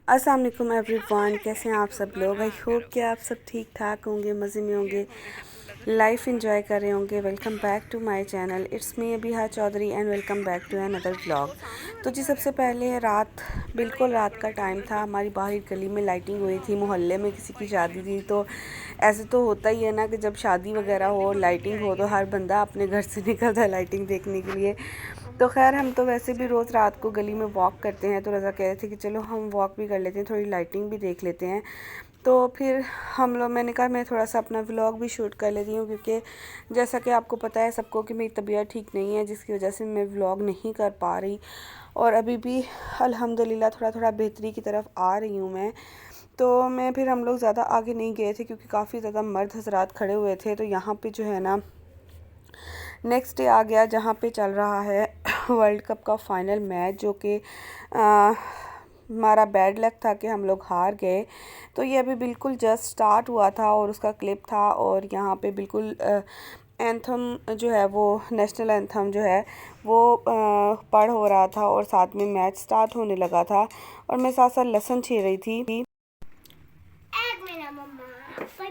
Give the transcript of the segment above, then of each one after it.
अस्सलाम वालेकुम एवरीवन, कैसे हैं आप सब लोग। आई होप कि आप सब ठीक ठाक होंगे, मज़े में होंगे, लाइफ एंजॉय कर रहे होंगे। Welcome back to my channel, it's me Abiha Chaudhry and welcome back to another vlog. तो जी सबसे पहले बिल्कुल रात का टाइम था। हमारी बाहर गली में लाइटिंग हुई थी, मोहल्ले में किसी की शादी थी। तो ऐसे तो होता ही है ना कि जब शादी वगैरह हो, लाइटिंग हो, तो हर बंदा अपने घर से निकलता है लाइटिंग देखने के लिए। तो खैर हम तो वैसे भी रोज़ रात को गली में वॉक करते हैं, तो रज़ा कह रहे थे कि चलो हम वॉक भी कर लेते हैं, थोड़ी लाइटिंग भी देख लेते हैं। तो फिर मैंने कहा मैं थोड़ा सा अपना व्लॉग भी शूट कर लेती हूँ, क्योंकि जैसा कि आपको पता है सबको कि मेरी तबीयत ठीक नहीं है, जिसकी वजह से मैं व्लॉग नहीं कर पा रही। और अभी भी अल्हम्दुलिल्लाह थोड़ा थोड़ा बेहतरी की तरफ आ रही हूँ मैं। तो फिर हम लोग ज़्यादा आगे नहीं गए थे, क्योंकि काफ़ी ज़्यादा मर्द हज़रात खड़े हुए थे। तो यहाँ पे जो है ना नेक्स्ट डे आ गया, जहाँ पे चल रहा है वर्ल्ड कप का फ़ाइनल मैच, जो कि हमारा बैड लक था कि हम लोग हार गए। तो ये अभी बिल्कुल जस्ट स्टार्ट हुआ था और उसका क्लिप था, और यहाँ पे बिल्कुल एंथम जो है वो नेशनल एंथम जो है वो पढ़ हो रहा था, और साथ में मैच स्टार्ट होने लगा था, और मैं साथ साथ लहसुन छील रही थी। एक मिनट मम्मा,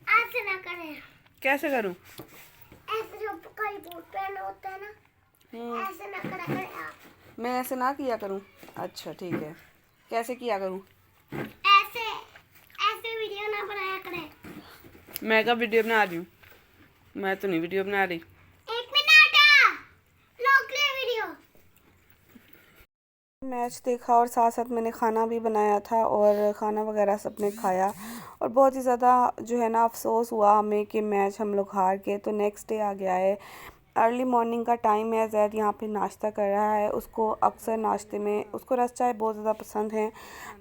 ऐसे ना करें। कैसे करूँ? ऐसे जो कई बूट पहने होते हैं ना, ऐसे ना करा करें आप। मैं ऐसे ना किया करूँ? अच्छा ठीक है, कैसे किया करूँ? ऐसे ऐसे वीडियो ना बनाया करें। मैं कब वीडियो बना रही हूँ? मैं तो नहीं वीडियो बना रही। एक मिनट लोग ले वीडियो। मैच देखा और साथ साथ मैंने खाना भी बनाया था, और खाना वगैरह सबने खाया, और बहुत ही ज़्यादा जो है ना अफसोस हुआ हमें कि मैच हम लोग हार गए। तो नेक्स्ट डे आ गया है, अर्ली मॉर्निंग का टाइम है। ज़ैद यहाँ पे नाश्ता कर रहा है। उसको अक्सर नाश्ते में उसको रस चाय बहुत ज़्यादा पसंद है,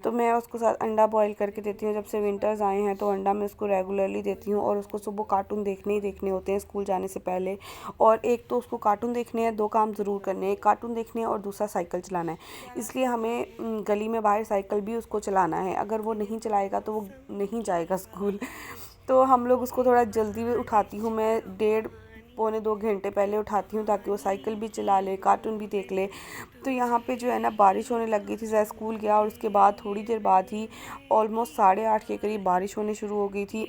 तो मैं उसको साथ अंडा बॉईल करके देती हूँ। जब से विंटर्स आए हैं तो अंडा मैं उसको रेगुलरली देती हूँ, और उसको सुबह कार्टून देखने ही देखने होते हैं स्कूल जाने से पहले। और एक तो उसको कार्टून देखने हैं, दो काम ज़रूर करने हैं, एक कार्टून देखने हैं और दूसरा साइकिल चलाना है। इसलिए हमें गली में बाहर साइकिल भी उसको चलाना है। अगर वो नहीं चलाएगा तो वो नहीं जाएगा स्कूल। तो हम लोग उसको थोड़ा जल्दी भी उठाती हूँ मैं, 1.5-2 घंटे पहले उठाती हूँ, ताकि वो साइकिल भी चला ले, कार्टून भी देख ले। तो यहाँ पे जो है ना बारिश होने लग गई थी। जैसे स्कूल गया और उसके बाद थोड़ी देर बाद ही ऑलमोस्ट 8:30 के करीब बारिश होने शुरू हो गई थी।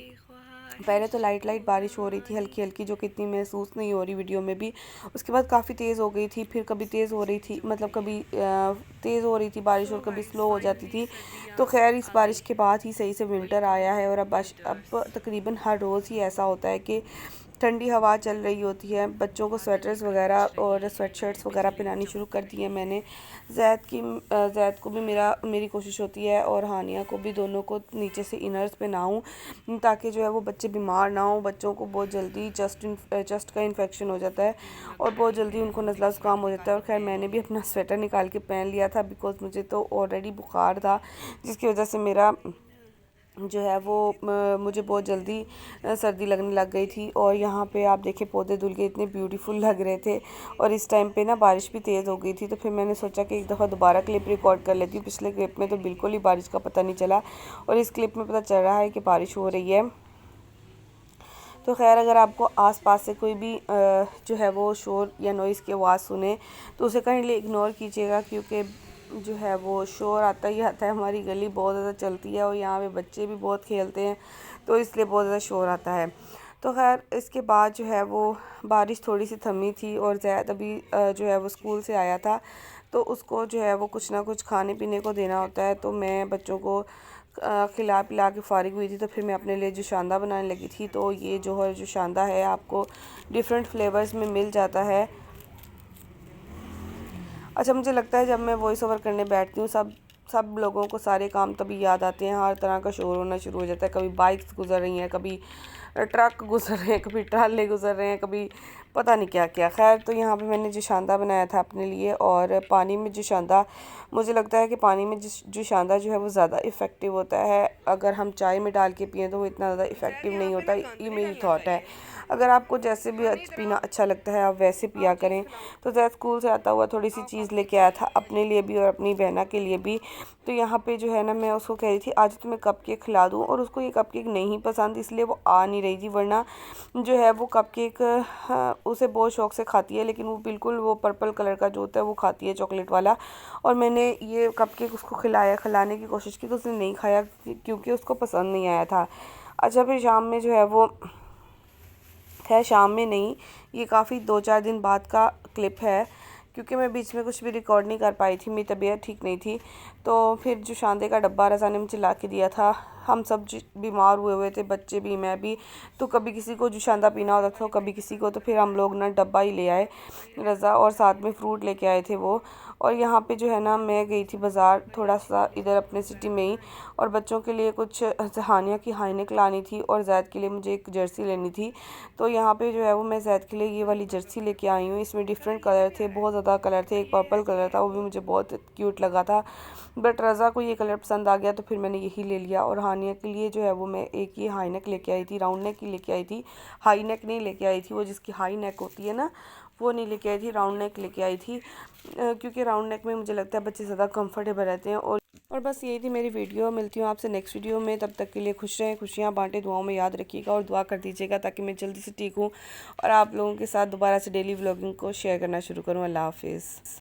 पहले तो लाइट लाइट बारिश हो रही थी, हल्की हल्की, जो कि इतनी महसूस नहीं हो रही वीडियो में भी। उसके बाद काफ़ी तेज़ हो गई थी, फिर कभी तेज़ हो रही थी, मतलब कभी तेज़ हो रही थी बारिश और कभी स्लो हो जाती थी। तो खैर इस बारिश के बाद ही सही से विंटर आया है, और अब तकरीबन हर रोज़ ही ऐसा होता है कि ठंडी हवा चल रही होती है। बच्चों को स्वेटर्स वगैरह और स्वेटशर्ट्स वगैरह पहनानी शुरू कर दी है मैंने। जैद को भी मेरी कोशिश होती है, और हानिया को भी, दोनों को नीचे से इनर्स पहनाऊँ, ताकि जो है वो बच्चे बीमार ना हों। बच्चों को बहुत जल्दी चस्ट का इन्फेक्शन हो जाता है, और बहुत जल्दी उनको नज़ला ज़ुकाम हो जाता है। और खैर मैंने भी अपना स्वेटर निकाल के पहन लिया था, बिकॉज़ मुझे तो ऑलरेडी बुखार था, जिसकी वजह से मेरा जो है वो मुझे बहुत जल्दी सर्दी लगने लग गई थी। और यहाँ पे आप देखें पौधे धुल के इतने ब्यूटीफुल लग रहे थे, और इस टाइम पे ना बारिश भी तेज़ हो गई थी। तो फिर मैंने सोचा कि एक दफ़ा दोबारा क्लिप रिकॉर्ड कर लेती हूँ। पिछले क्लिप में तो बिल्कुल ही बारिश का पता नहीं चला, और इस क्लिप में पता चल रहा है कि बारिश हो रही है। तो खैर अगर आपको आसपास से कोई भी जो है वो शोर या नॉइज़ की आवाज़ सुने, तो उसे काइंडली इग्नोर कीजिएगा, क्योंकि जो है वो शोर आता ही आता है। हमारी गली बहुत ज़्यादा चलती है, और यहाँ पे बच्चे भी बहुत खेलते हैं, तो इसलिए बहुत ज़्यादा शोर आता है। तो खैर इसके बाद जो है वो बारिश थोड़ी सी थमी थी, और ज़ैद अभी जो है वो स्कूल से आया था, तो उसको जो है वो कुछ ना कुछ खाने पीने को देना होता है। तो मैं बच्चों को खिला पिला के फ़ारिग हुई थी, तो फिर मैं अपने लिए जोशांदा बनाने लगी थी। तो ये जो है जोशांदा है आपको डिफरेंट फ्लेवर्स में मिल जाता है। अच्छा, मुझे लगता है जब मैं वॉइस ओवर करने बैठती हूँ, सब लोगों को सारे काम तभी याद आते हैं। हर तरह का शोर होना शुरू हो जाता है। कभी बाइक्स गुजर रही हैं, कभी ट्रक गुजर रहे हैं, कभी ट्राले गुजर रहे हैं, कभी पता नहीं क्या क्या। खैर तो यहाँ पे मैंने जोशांदा बनाया था अपने लिए, और पानी में जोशांदा, मुझे लगता है कि पानी में जोशांदा जो है वो ज़्यादा इफ़ेक्टिव होता है। अगर हम चाय में डाल के पिएँ तो वो इतना ज़्यादा इफ़ेक्टिव नहीं होता। ये मेरी थॉट है। अगर आपको जैसे भी पीना अच्छा लगता है आप वैसे पिया करें। तो जैसे स्कूल से आता हुआ थोड़ी सी चीज़ लेके आया था अपने लिए भी और अपनी बहना के लिए भी। तो यहाँ पे जो है ना मैं उसको कह रही थी आज तुम्हें कप केक खिला दूँ, और उसको ये कप केक नहीं पसंद, इसलिए वो आ नहीं रही थी, वरना जो है वो कपकेक उसे बहुत शौक से खाती है, लेकिन वो बिल्कुल वो पर्पल कलर का जो होता है वो खाती है, चॉकलेट वाला। और मैंने ये कपकेक उसको खिलाने की कोशिश की तो उसने नहीं खाया क्योंकि उसको पसंद नहीं आया था। अच्छा, फिर शाम में जो है वो, खैर शाम में नहीं, ये काफ़ी 2-4 दिन बाद का क्लिप है, क्योंकि मैं बीच में कुछ भी रिकॉर्ड नहीं कर पाई थी, मेरी तबीयत ठीक नहीं थी। तो फिर जो शांदे का डब्बा रज़ा ने मुझे ला के दिया था, हम सब बीमार हुए थे, बच्चे भी, मैं भी। तो कभी किसी को जुशांदा पीना होता था, कभी किसी को, तो फिर हम लोग ना डब्बा ही ले आए रज़ा, और साथ में फ्रूट लेके आए थे वो। और यहाँ पे जो है ना, मैं गई थी बाज़ार थोड़ा सा इधर अपने सिटी में ही, और बच्चों के लिए कुछ हानिया की हाईनेक लानी थी, और जैद के लिए मुझे एक जर्सी लेनी थी। तो यहाँ पे जो है वो मैं जैद के लिए ये वाली जर्सी लेके आई हूँ। इसमें डिफरेंट कलर थे, बहुत ज़्यादा कलर थे। एक पर्पल कलर था, वो भी मुझे बहुत क्यूट लगा था, बट रज़ा को ये कलर पसंद आ गया तो फिर मैंने यही ले लिया। और हानिया के लिए जो है वो मैं एक ये हाई नेक लेके आई थी, राउंड नेक की लेके आई थी, हाई नेक नहीं लेके आई थी, वो जिसकी हाई नेक होती है ना, वो नहीं लेके आई थी, राउंड नेक लेके आई थी, क्योंकि राउंड नेक में मुझे लगता है बच्चे ज़्यादा कंफर्टेबल रहते हैं। और बस यही थी मेरी वीडियो। मिलती हूँ आपसे नेक्स्ट वीडियो में, तब तक के लिए खुश रहें, खुशियाँ बांटें, दुआओं में याद रखिएगा और दुआ कर दीजिएगा ताकि मैं जल्दी से ठीक हूँ और आप लोगों के साथ दोबारा से डेली व्लॉगिंग को शेयर करना शुरू करूँ। अल्लाह हाफिज़।